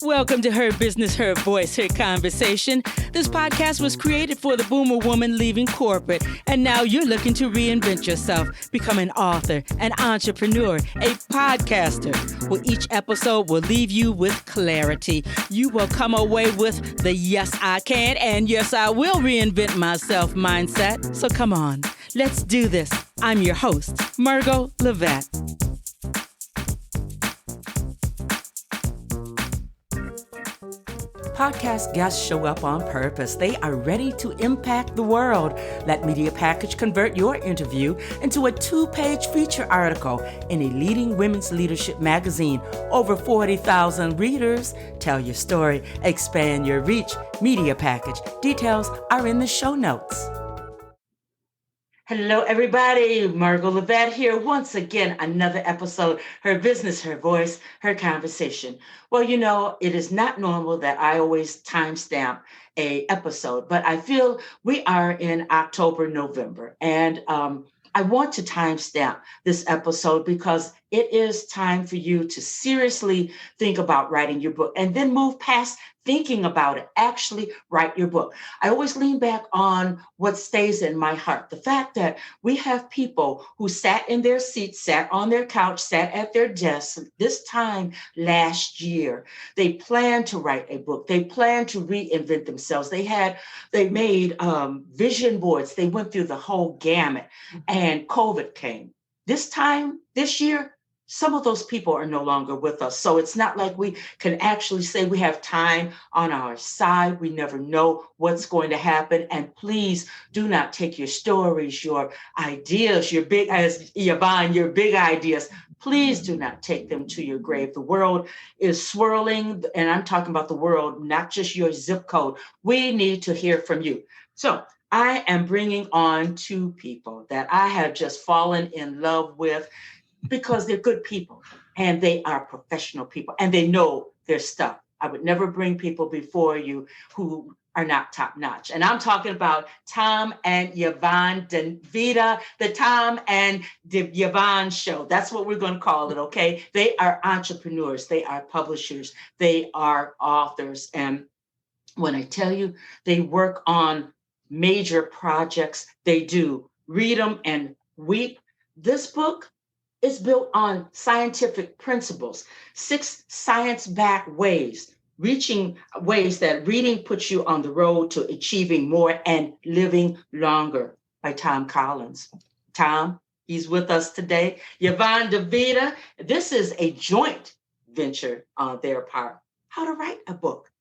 Welcome to Her Business, Her Voice, Her Conversation. This podcast was created for the boomer woman leaving corporate, and now you're looking to reinvent yourself, become an author, an entrepreneur, a podcaster. Well, each episode will leave you with clarity. You will come away with the yes, I can and yes, I will reinvent myself mindset. So come on, let's do this. I'm your host, Margo Lovett. Podcast guests show up on purpose. They are ready to impact the world. Let Media Package convert your interview into a 2-page feature article in a leading women's leadership magazine. Over 40,000 readers. Tell your story. Expand your reach. Media Package. Details are in the show notes. Hello, everybody. Margo Lovett here. Once again, another episode, Her Business, Her Voice, Her Conversation. Well, you know, it is not normal that I always timestamp a episode, but I feel we are in October, November, and I want to timestamp this episode because it is time for you to seriously think about writing your book and then move past thinking about it. Actually write your book. I always lean back on what stays in my heart. The fact that we have people who sat in their seats, sat on their couch, sat at their desks this time last year. They planned to write a book. They planned to reinvent themselves. They made vision boards. They went through the whole gamut, and COVID came. This year, some of those people are no longer with us. So it's not like we can actually say we have time on our side. We never know what's going to happen. And please do not take your stories, your ideas, as Yvonne, your big ideas. Please do not take them to your grave. The world is swirling, and I'm talking about the world, not just your zip code. We need to hear from you. So I am bringing on 2 people that I have just fallen in love with, because they're good people and they are professional people and they know their stuff. I would never bring people before you who are not top notch. And I'm talking about Tom and Yvonne Vita, the Tom and Yvonne show. That's what we're going to call it, okay? They are entrepreneurs. They are publishers. They are authors. And when I tell you they work on major projects, they do. Read them and weep. This book is built on scientific principles, 6 science-backed ways that reading puts you on the road to achieving more and living longer, by Tom Collins. Tom, he's with us today. Yvonne DeVita, this is a joint venture on their part. How to write a book,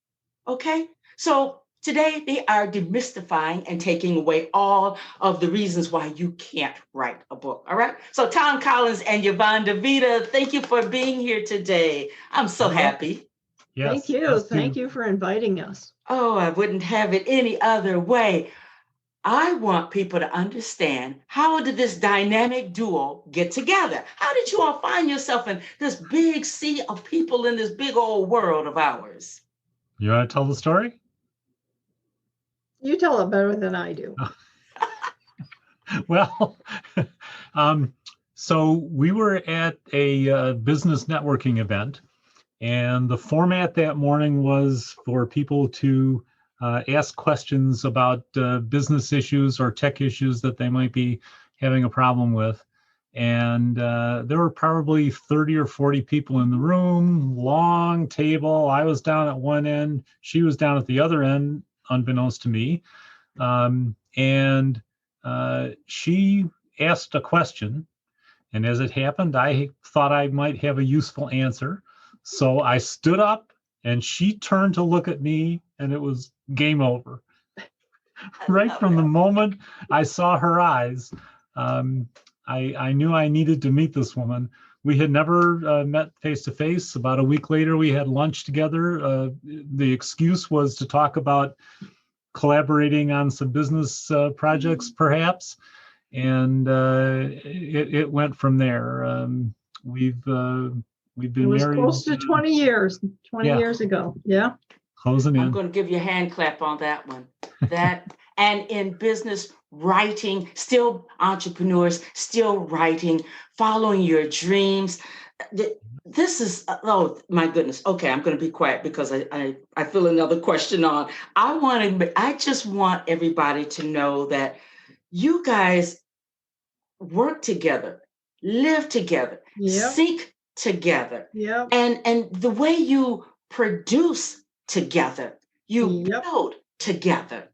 okay? So today, they are demystifying and taking away all of the reasons why you can't write a book, all right? So Tom Collins and Yvonne DeVita, thank you for being here today. I'm so happy. Yes, thank you. Thank you for inviting us. Oh, I wouldn't have it any other way. I want people to understand, how did this dynamic duo get together? How did you all find yourself in this big sea of people in this big old world of ours? You want to tell the story? You tell it better than I do. Well, so we were at a business networking event, and the format that morning was for people to ask questions about business issues or tech issues that they might be having a problem with. And there were probably 30 or 40 people in the room, long table. I was down at one end, she was down at the other end, unbeknownst to me. And she asked a question. And as it happened, I thought I might have a useful answer. So I stood up and she turned to look at me, and it was game over. Right from the moment I saw her eyes, I knew I needed to meet this woman. We had never met face to face. About a week later, we had lunch together. The excuse was to talk about collaborating on some business projects, perhaps. And it went from there. We've been married. Close to 20 years, 20 years ago. Yeah. Closing in. I'm going to give you a hand clap on that one. And in business, writing, still entrepreneurs, still writing, following your dreams. This is, oh my goodness. Okay, I'm going to be quiet because I feel another question on. I just want everybody to know that you guys work together, live together, Yep. seek together, Yep. and the way you produce together, you Yep. build together.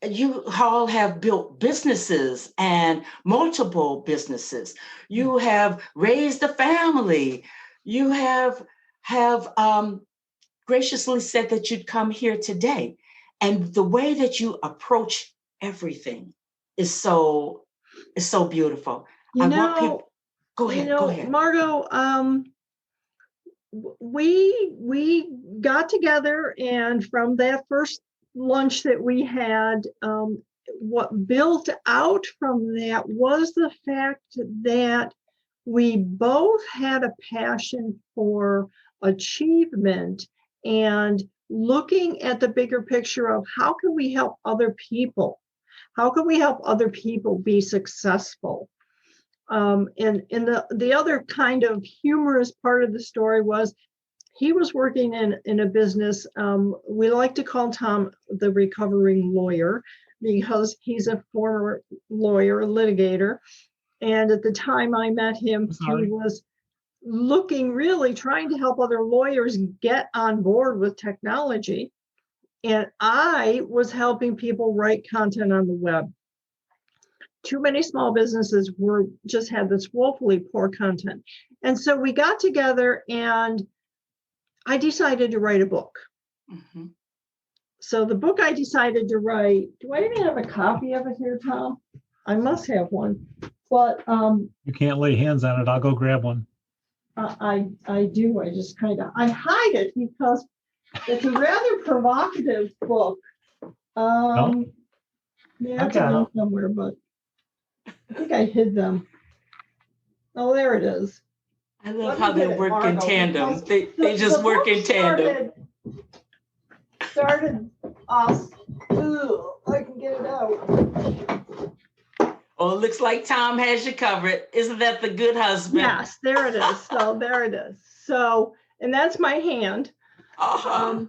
You all have built businesses and multiple businesses. You have raised a family. You have graciously said that you'd come here today, and the way that you approach everything is so beautiful. You I want know, people. Go ahead. Go ahead. Margo, we got together, and from that first lunch that we had, what built out from that was the fact that we both had a passion for achievement and looking at the bigger picture of how can we help other people? How can we help other people be successful? And the other kind of humorous part of the story was he was working in a business. We like to call Tom the recovering lawyer because he's a former lawyer, litigator. And at the time I met him, he was really trying to help other lawyers get on board with technology. And I was helping people write content on the web. Too many small businesses just had this woefully poor content. And so we got together and I decided to write a book. Mm-hmm. So the book I decided to write, do I even have a copy of it here, Tom? I must have one, but you can't lay hands on it. I'll go grab one. I do. I just I hide it because it's a rather provocative book. Yeah, it's around somewhere, but I think I hid them. Oh, there it is. I love how they work in tandem. They just work in tandem. Started us. I can get it out. Oh, it looks like Tom has you covered. Isn't that the good husband? Yes, there it is. So there it is. So, and that's my hand. The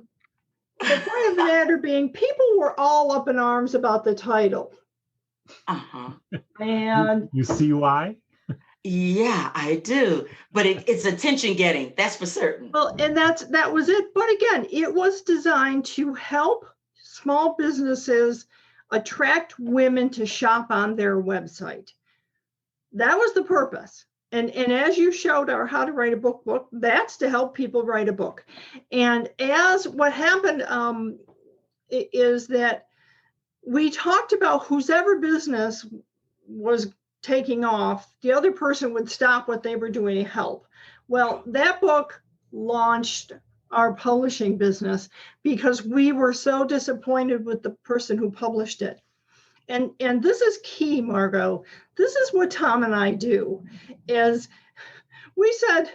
point of the matter being, people were all up in arms about the title. And you see why? Yeah, I do. But it's attention getting, that's for certain. Well, and that was it. But again, it was designed to help small businesses attract women to shop on their website. That was the purpose. And as you showed our How to Write a Book, that's to help people write a book. And as what happened is that we talked about whoever business was taking off, the other person would stop what they were doing to help. Well, that book launched our publishing business because we were so disappointed with the person who published it. And this is key, Margo. This is what Tom and I do, is we said,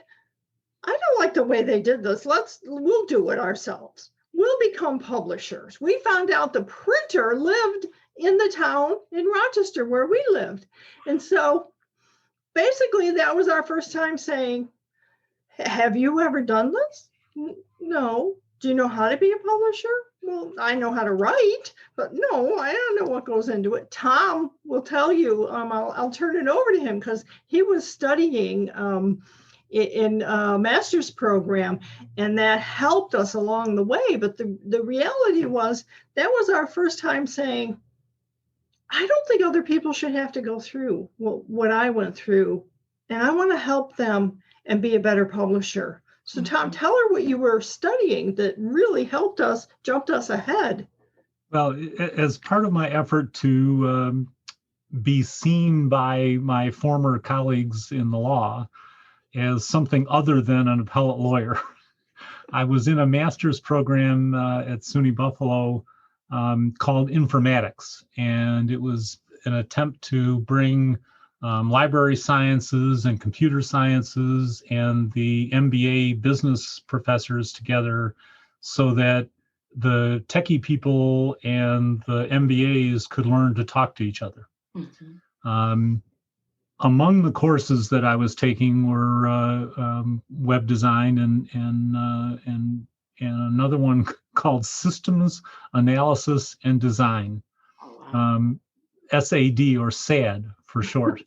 I don't like the way they did this. We'll do it ourselves. We'll become publishers. We found out the printer lived in the town in Rochester where we lived. And so basically that was our first time saying, have you ever done this? No. Do you know how to be a publisher? Well, I know how to write, but no, I don't know what goes into it. Tom will tell you, I'll turn it over to him because he was studying in a master's program, and that helped us along the way. But the reality was that was our first time saying, I don't think other people should have to go through what I went through, and I want to help them and be a better publisher. So Tom, tell her what you were studying that really helped us, jumped us ahead. Well, as part of my effort to be seen by my former colleagues in the law as something other than an appellate lawyer, I was in a master's program at SUNY Buffalo called Informatics. And it was an attempt to bring library sciences and computer sciences and the MBA business professors together so that the techie people and the MBAs could learn to talk to each other. Mm-hmm. among the courses that I was taking were web design and another one called Systems Analysis and Design, Oh, wow. SAD or SAD for short.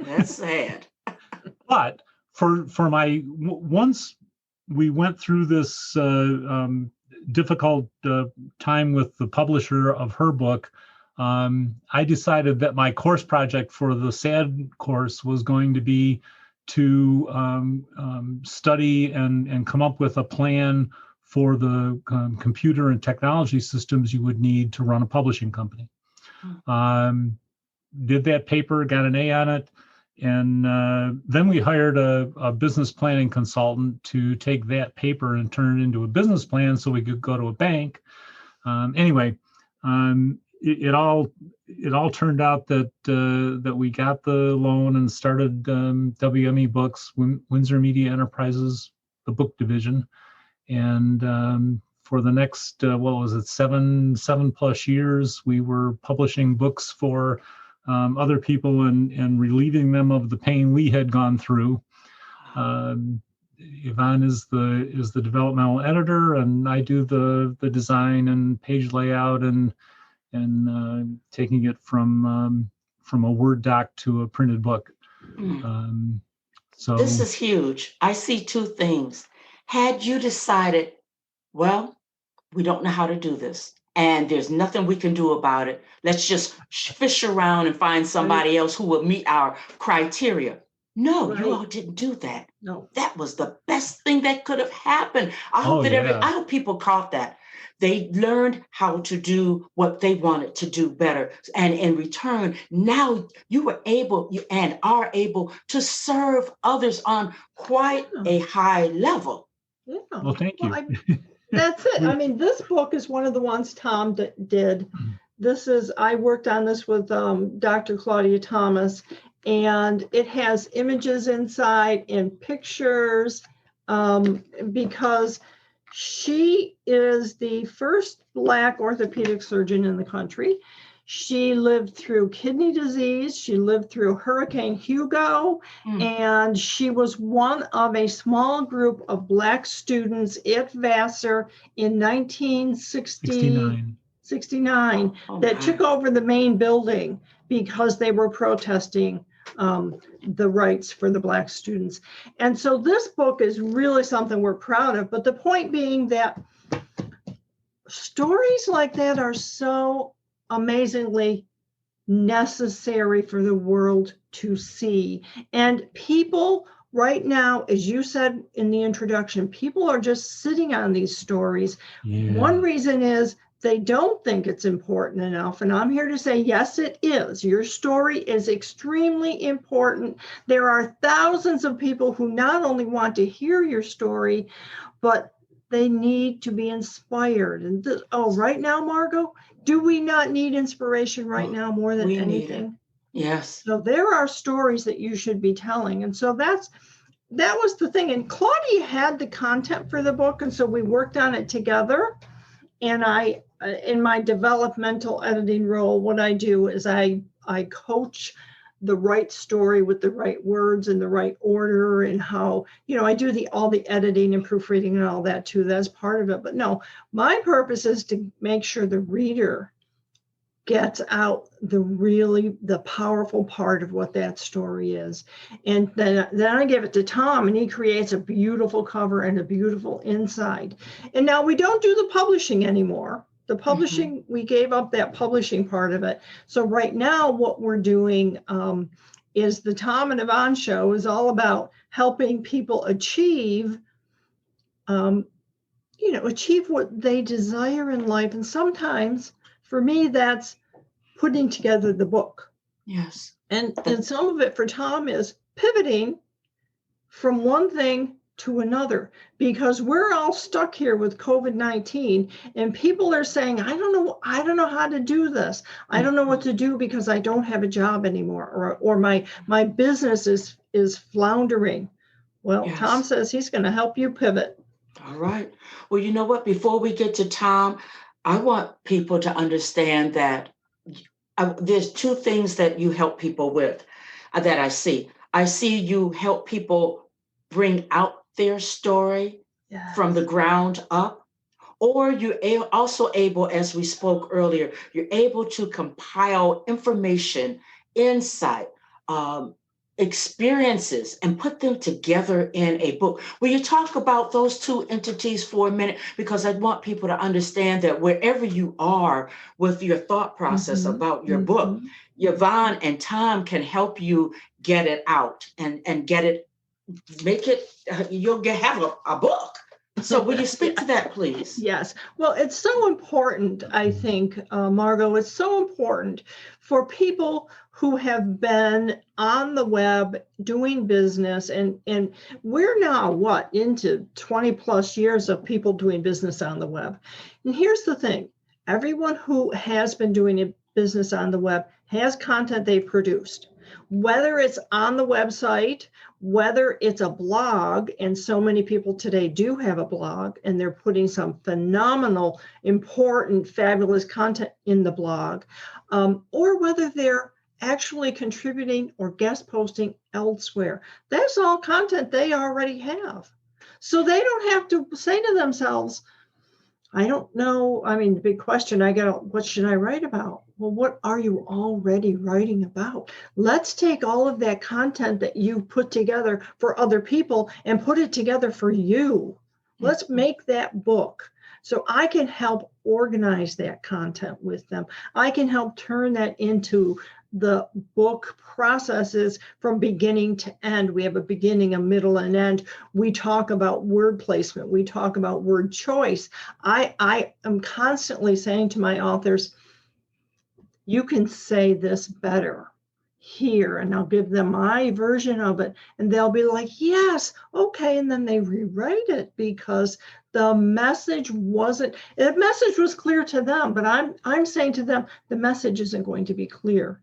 That's sad. But for my once we went through this difficult time with the publisher of her book, I decided that my course project for the SAD course was going to be to study and come up with a plan for the computer and technology systems you would need to run a publishing company. Did that paper, got an A on it, and then we hired a business planning consultant to take that paper and turn it into a business plan so we could go to a bank. Anyway, it all turned out that we got the loan and started WME Books, Windsor Media Enterprises, the book division, and for the next seven plus years, we were publishing books for other people and relieving them of the pain we had gone through. Yvonne is the developmental editor, and I do the design and page layout and taking it from a Word doc to a printed book. So this is huge. I see two things. Had you decided, well, we don't know how to do this, and there's nothing we can do about it, let's just fish around and find somebody else who will meet our criteria. No, you all didn't do that. No, that was the best thing that could have happened. I hope people caught that. They learned how to do what they wanted to do better. And in return, now you were able and are able to serve others on quite a high level. Yeah. Well, thank you. That's it. I mean, this book is one of the ones Tom did. I worked on this with Dr. Claudia Thomas, and it has images inside and pictures because she is the first Black orthopedic surgeon in the country. She lived through kidney disease. She lived through Hurricane Hugo, and she was one of a small group of Black students at Vassar in 1969 that took over the main building because they were protesting the rights for the Black students. And so this book is really something we're proud of. But the point being that stories like that are so amazingly necessary for the world to see. And people right now, as you said in the introduction, people are just sitting on these stories. Yeah. One reason is they don't think it's important enough. And I'm here to say, yes, it is. Your story is extremely important. There are thousands of people who not only want to hear your story, but they need to be inspired. And right now, Margo, do we not need inspiration right now more than anything? Yes. So there are stories that you should be telling. And so that was the thing. And Claudia had the content for the book. And so we worked on it together. And I, in my developmental editing role, what I do is I coach the right story with the right words and the right order, and how, I do all the editing and proofreading and all that too. That's part of it. But no, my purpose is to make sure the reader gets out the powerful part of what that story is. And then I give it to Tom, and he creates a beautiful cover and a beautiful inside. And now we don't do the publishing anymore. The publishing, we gave up that publishing part of it. So right now what we're doing is the Tom and Yvonne show is all about helping people achieve what they desire in life. And sometimes for me, that's putting together the book. Yes. And some of it for Tom is pivoting from one thing to another, because we're all stuck here with COVID-19, and people are saying, I don't know how to do this. I don't know what to do because I don't have a job anymore, or my business is floundering. Well, yes. Tom says he's going to help you pivot. All right. Well, you know what? Before we get to Tom, I want people to understand that there's two things that you help people with. that I see. I see you help people bring out their story from the Yes. ground up, or you're also able, as we spoke earlier, you're able to compile information, insight, um, experiences, and put them together in a book. Will you talk about those two entities for a minute? Because I want people to understand that wherever you are with your thought process Mhm, about your book, mhm. Yvonne and Tom can help you get it out and get it, make it, you'll have a book. So will you speak to Yes. that, please? Yes. Well, it's so important, I think, Margo, it's so important for people who have been on the web doing business. And we're now, what, into 20 plus years of people doing business on the web. And here's the thing, everyone who has been doing a business on the web has content they produced, whether it's on the website, whether it's a blog, and so many people today do have a blog and they're putting some phenomenal, important, fabulous content in the blog, or whether they're actually contributing or guest posting elsewhere. That's all content they already have. So they don't have to say to themselves, I don't know. I mean, the big question I get, what should I write about? Well, what are you already writing about? Let's take all of that content that you've put together for other people and put it together for you. Let's make that book. So I can help organize that content with them. I can help turn that into the book processes from beginning to end. We have a beginning, a middle, and end. We talk about word placement. We talk about word choice. I am constantly saying to my authors, you can say this better here, and I'll give them my version of it, and they'll be like, yes, okay, and then they rewrite it because the message was clear to them, but I'm saying to them, the message isn't going to be clear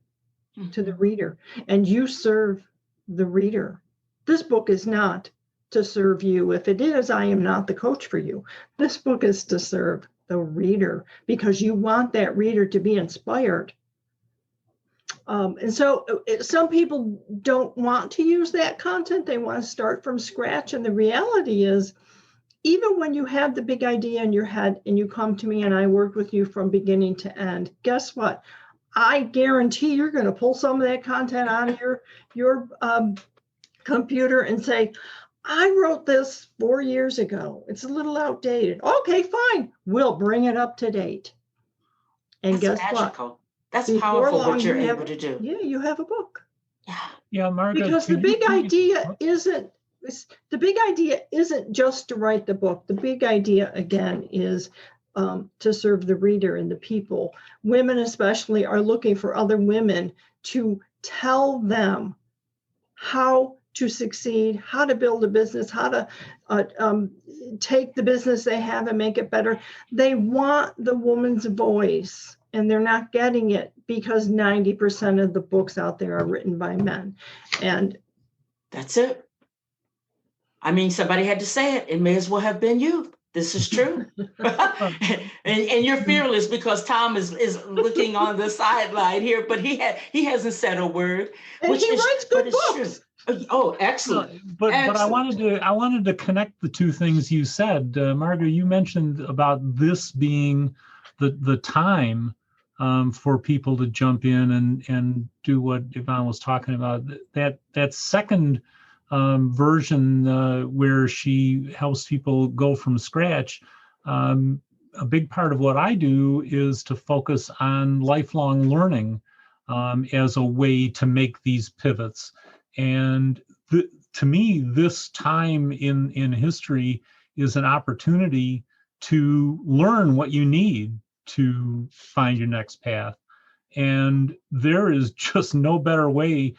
to the reader, and you serve the reader. This book is not to serve you. If it is, I am not the coach for you. This book is to serve the reader because you want that reader to be inspired. And so some people don't want to use that content. They want to start from scratch. And the reality is, even when you have the big idea in your head and you come to me and I work with you from beginning to end, guess what? I guarantee you're going to pull some of that content out of your computer and say, I wrote this 4 years ago. It's a little outdated. Okay, fine. We'll bring it up to date. And That's guess magical. what? That's Before powerful long, what you're you able to do. Yeah, you have a book. Yeah. Yeah, Margo, Because the big idea isn't just to write the book. The big idea, again, is to serve the reader and the people. Women especially are looking for other women to tell them how to succeed, how to build a business, how to take the business they have and make it better. They want the woman's voice, and they're not getting it because 90% of the books out there are written by men. And that's it. I mean, somebody had to say it. It may as well have been you. This is true. and you're fearless because Tom is looking on the sideline here, but he hasn't said a word. And he writes good books. True. Oh, excellent. But excellent. I wanted to connect the two things you said. Margo, you mentioned about this being the time for people to jump in and do what Yvonne was talking about. That second version where she helps people go from scratch. A big part of what I do is to focus on lifelong learning as a way to make these pivots. And to me, this time in history is an opportunity to learn what you need to find your next path. And there is just no better way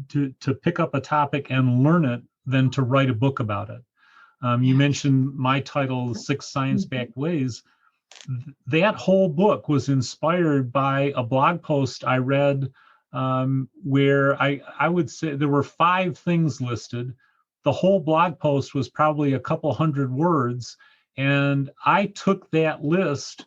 to pick up a topic and learn it than to write a book about it. You mentioned my title, 6 Science-Backed Ways. That whole book was inspired by a blog post I read where I would say there were 5 things listed. The whole blog post was probably a couple hundred words. And I took that list,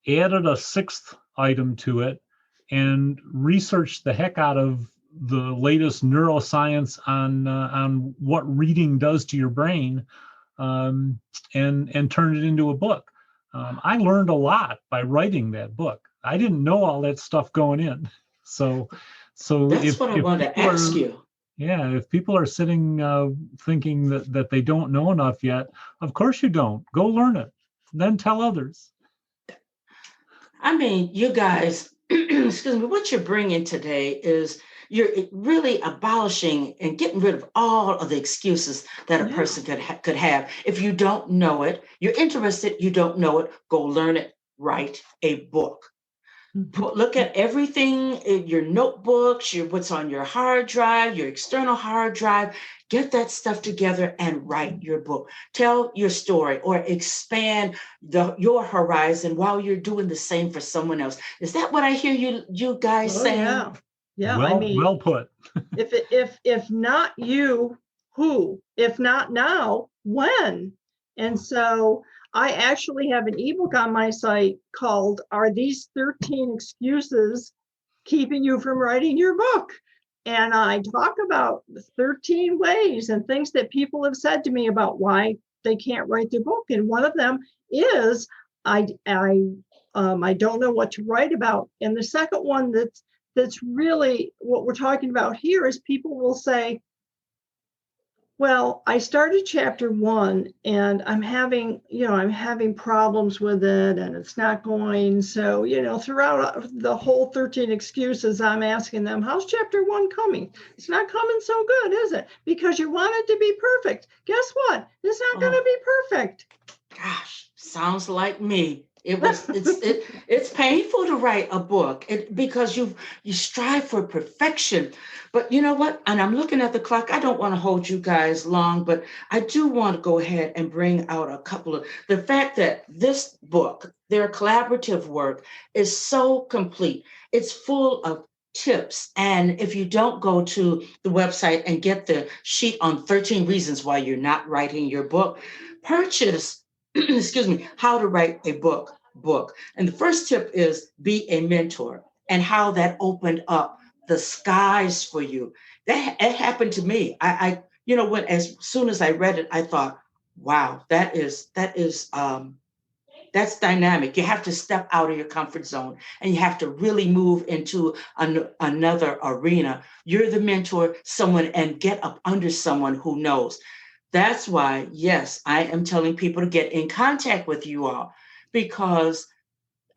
added a 6th item to it, and researched the heck out of the latest neuroscience on what reading does to your brain, and turn it into a book. I learned a lot by writing that book. I didn't know all that stuff going in. So That's what I wanted to ask you. Yeah, if people are sitting thinking that they don't know enough yet, of course you don't. Go learn it, then tell others. I mean, you guys, excuse me, what you're bringing today is you're really abolishing and getting rid of all of the excuses that a person could have. If you don't know it, you're interested, you don't know it, go learn it, write a book. Look at everything in your notebooks, what's on your hard drive, your external hard drive. Get that stuff together and write your book. Tell your story or expand your horizon while you're doing the same for someone else. Is that what I hear you guys saying? Yeah. Well, I mean, well put. if not you, who? If not now, when? And so I actually have an ebook on my site called "Are These 13 Excuses Keeping You from Writing Your Book?" And I talk about 13 ways and things that people have said to me about why they can't write their book. And one of them is I don't know what to write about. And the second one that's really what we're talking about here is people will say, well, I started chapter 1 and I'm having problems with it and it's not going. So, throughout the whole 13 excuses, I'm asking them, how's chapter 1 coming? It's not coming so good, is it? Because you want it to be perfect. Guess what? It's not going to be perfect. Gosh, sounds like me. It's painful to write a book because you strive for perfection. But you know what? And I'm looking at the clock. I don't want to hold you guys long, but I do want to go ahead and bring out a couple of the fact that this book, their collaborative work, is so complete. It's full of tips. And if you don't go to the website and get the sheet on 13 reasons why you're not writing your book, purchase excuse me, how to write a book. And the first tip is be a mentor, and how that opened up the skies for you. It happened to me. I when as soon as I read it, I thought, wow, that's dynamic. You have to step out of your comfort zone and you have to really move into another arena. You're the mentor, and get up under someone who knows. That's why, yes, I am telling people to get in contact with you all, because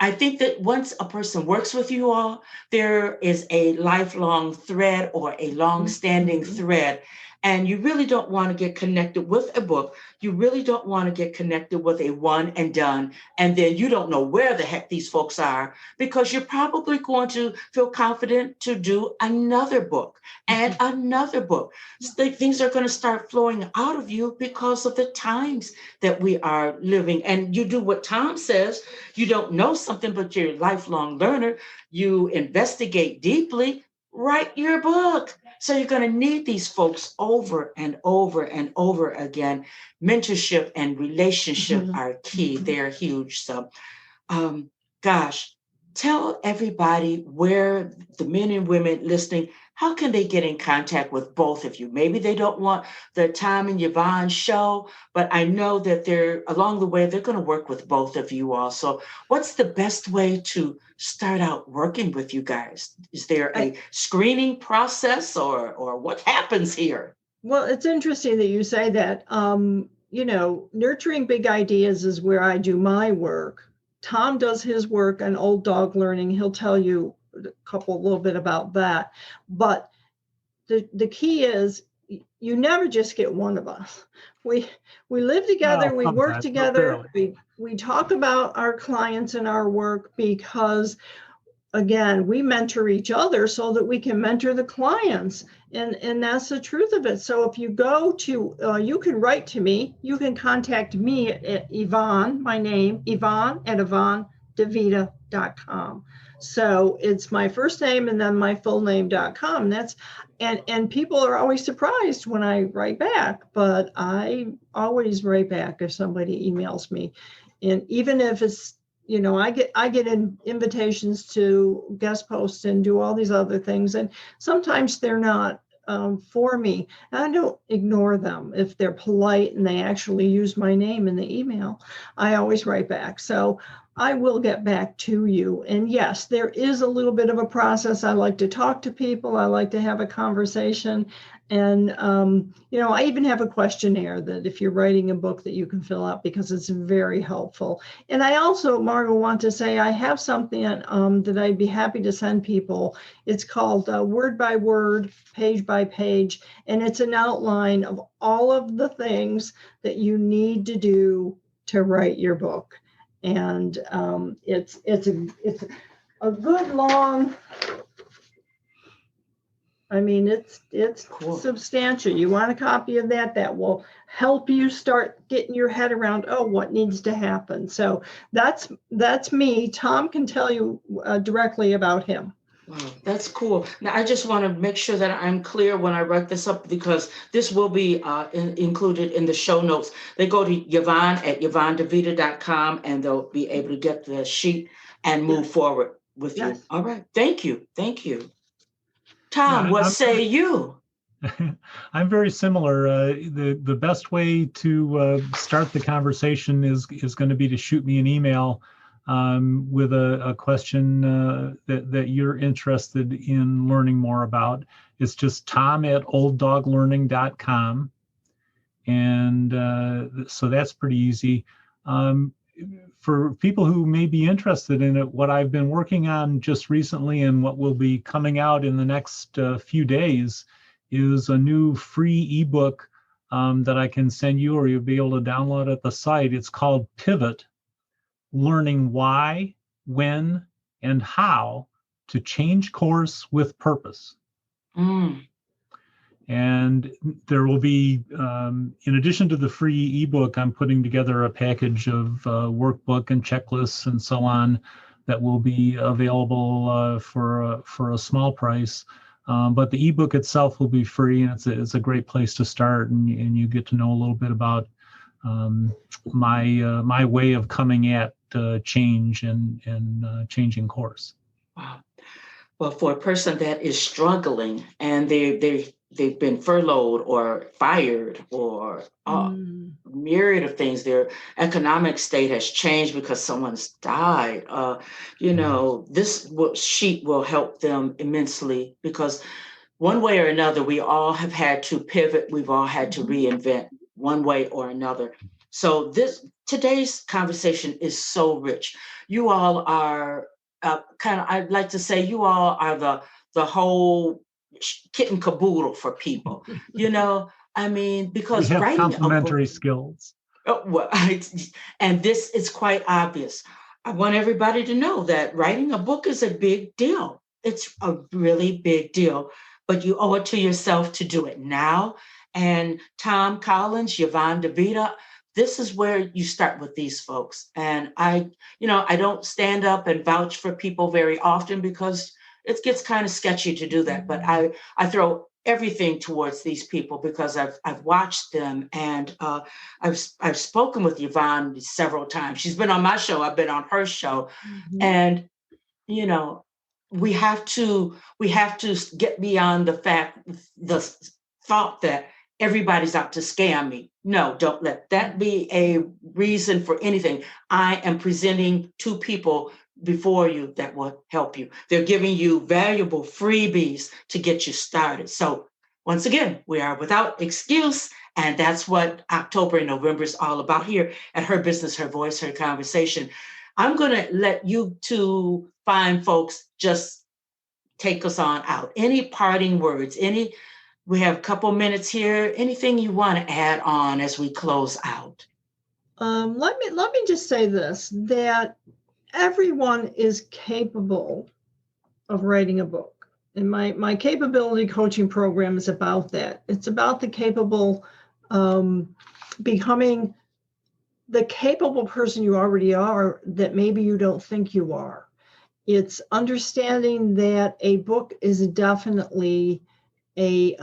I think that once a person works with you all, there is a lifelong thread or a long-standing thread. And you really don't want to get connected with a book. You really don't want to get connected with a one and done. And then you don't know where the heck these folks are, because you're probably going to feel confident to do another book and another book. Things are going to start flowing out of you because of the times that we are living. And you do what Tom says. You don't know something, but you're a lifelong learner. You investigate deeply. Write your book. So you're going to need these folks over and over and over again. Mentorship and relationship are key. They're huge. So, gosh, tell everybody where the men and women listening, how can they get in contact with both of you? Maybe they don't want the Tom and Yvonne show, but I know that along the way, they're going to work with both of you all. So what's the best way to start out working with you guys? Is there a screening process or what happens here? Well, it's interesting that you say that. Nurturing big ideas is where I do my work. Tom does his work on old dog learning. He'll tell you a little bit about that. But the key is you never just get one of us. We live together, we work together, we talk about our clients and our work, because again, we mentor each other so that we can mentor the clients. And that's the truth of it. So if you go to, you can write to me, you can contact me at Yvonne, my name, Yvonne at YvonneDeVita.com. So it's my first name and then my full name.com. And people are always surprised when I write back, but I always write back if somebody emails me. And even if it's, I get invitations to guest post and do all these other things, and sometimes they're not for me. And I don't ignore them. If they're polite and they actually use my name in the email, I always write back. So I will get back to you. And yes, there is a little bit of a process. I like to talk to people. I like to have a conversation. And, I even have a questionnaire that if you're writing a book that you can fill out, because it's very helpful. And I also, Margo, want to say I have something that I'd be happy to send people. It's called Word by Word, Page by Page, and it's an outline of all of the things that you need to do to write your book. And it's a good long. I mean, it's Cool. substantial. You want a copy of that? That will help you start getting your head around, what needs to happen. So that's me. Tom can tell you directly about him. Wow, that's cool. Now, I just want to make sure that I'm clear when I write this up, because this will be included in the show notes. They go to Yvonne at yvonnedevita.com, and they'll be able to get the sheet and move forward with you. All right. Thank you. Thank you. Tom, what say you? I'm very similar. The best way to start the conversation is going to be to shoot me an email with a question that you're interested in learning more about. It's just tom@olddoglearning.com. And so that's pretty easy. For people who may be interested in it, what I've been working on just recently and what will be coming out in the next few days is a new free ebook that I can send you, or you'll be able to download at the site. It's called Pivot: Learning Why, When, and How to Change Course with Purpose. And there will be, in addition to the free ebook, I'm putting together a package of workbook and checklists and so on that will be available for a small price. But the ebook itself will be free, and it's a great place to start, and you get to know a little bit about my way of coming at change and changing course. Wow. Well, for a person that is struggling and they've been furloughed or fired or myriad of things, their economic state has changed because someone's died. This sheet will help them immensely, because one way or another, we all have had to pivot. We've all had to reinvent one way or another. So today's conversation is so rich. You all are I'd like to say you all are the whole kit and caboodle for people, because we have writing complementary skills. And this is quite obvious. I want everybody to know that writing a book is a big deal. It's a really big deal, but you owe it to yourself to do it now. And Tom Collins, Yvonne DeVita, this is where you start with these folks. And I don't stand up and vouch for people very often because it gets kind of sketchy to do that. But I throw everything towards these people because I've watched them, and I've spoken with Yvonne several times. She's been on my show. I've been on her show. And, we have to get beyond the thought that everybody's out to scam me. No, don't let that be a reason for anything. I am presenting two people before you that will help you. They're giving you valuable freebies to get you started. So once again, we are without excuse. And that's what October and November is all about here at Her Business, Her Voice, Her Conversation. I'm going to let you two fine folks just take us on out. Any parting words? We have a couple minutes here. Anything you want to add on as we close out? Let me just say this, that everyone is capable of writing a book. And my capability coaching program is about that. It's about the capable, becoming the capable person you already are that maybe you don't think you are. It's understanding that a book is definitely a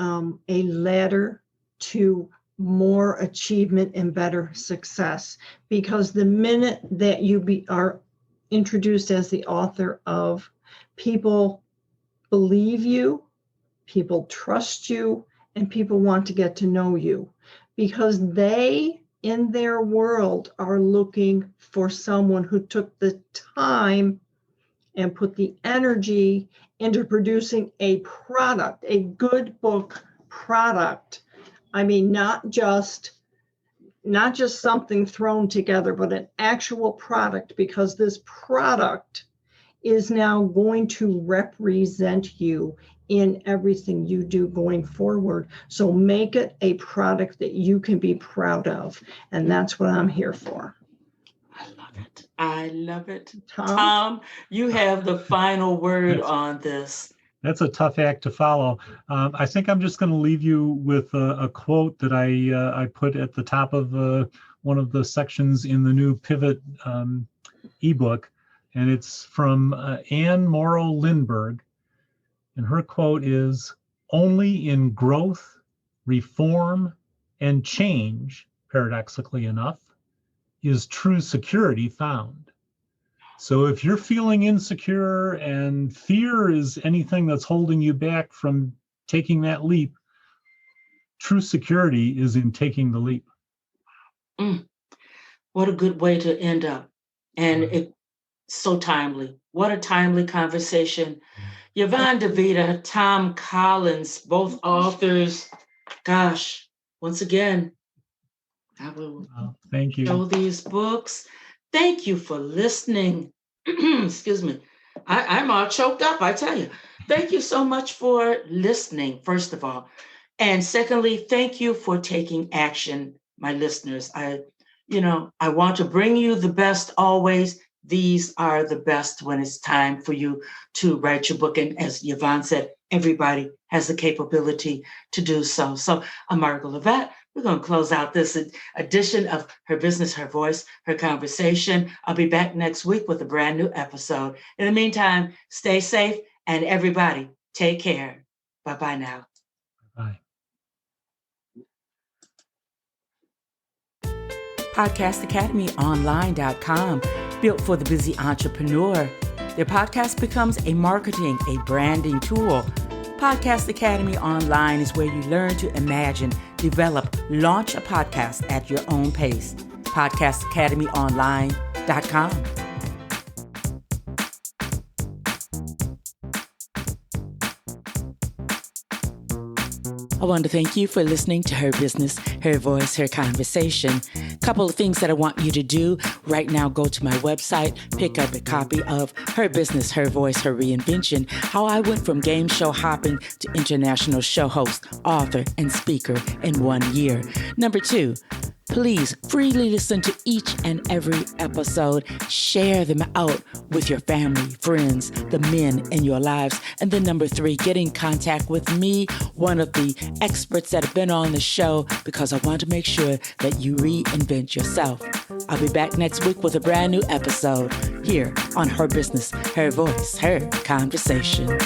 ladder to more achievement and better success, because the minute that you are introduced as the author of People Believe You, People Trust You, and People Want to Get to Know You, because they, in their world, are looking for someone who took the time and put the energy into producing a product, a good book product. I mean, not just something thrown together, but an actual product, because this product is now going to represent you in everything you do going forward. So make it a product that you can be proud of. And that's what I'm here for. I love it. I love it. Tom? Tom, you have the final word on this. That's a tough act to follow. I think I'm just going to leave you with a quote that I put at the top of one of the sections in the new Pivot ebook, and it's from Anne Morrow Lindbergh, and her quote is, "Only in growth, reform, and change, paradoxically enough, is true security found." So if you're feeling insecure and fear is anything that's holding you back from taking that leap, true security is in taking the leap. What a good way to end up. And it's so timely. What a timely conversation. Yvonne DeVita, Tom Collins, both authors. Gosh, once again, I will Thank you. show these books. Thank you for listening. Excuse me. I'm all choked up, I tell you. Thank you so much for listening, first of all. And secondly, thank you for taking action, my listeners. I want to bring you the best always. These are the best when it's time for you to write your book. And as Yvonne said, everybody has the capability to do so. So I'm Margo Lovett. We're going to close out this edition of Her Business, Her Voice, Her Conversation. I'll be back next week with a brand new episode. In the meantime, stay safe, and everybody, take care. Bye-bye now. Bye. PodcastAcademyOnline.com, built for the busy entrepreneur. Their podcast becomes a marketing, a branding tool. Podcast Academy Online is where you learn to imagine, develop, launch a podcast at your own pace. PodcastAcademyOnline.com. I want to thank you for listening to Her Business, Her Voice, Her Conversation. Couple of things that I want you to do. Right now, go to my website, pick up a copy of Her Business, Her Voice, Her Reinvention, how I went from game show hopping to international show host, author, and speaker in 1 year. Number 2, please freely listen to each and every episode. Share them out with your family, friends, the men in your lives. And then number 3, get in contact with me, one of the experts that have been on the show, because I want to make sure that you reinvent yourself. I'll be back next week with a brand new episode here on Her Business, Her Voice, Her Conversation.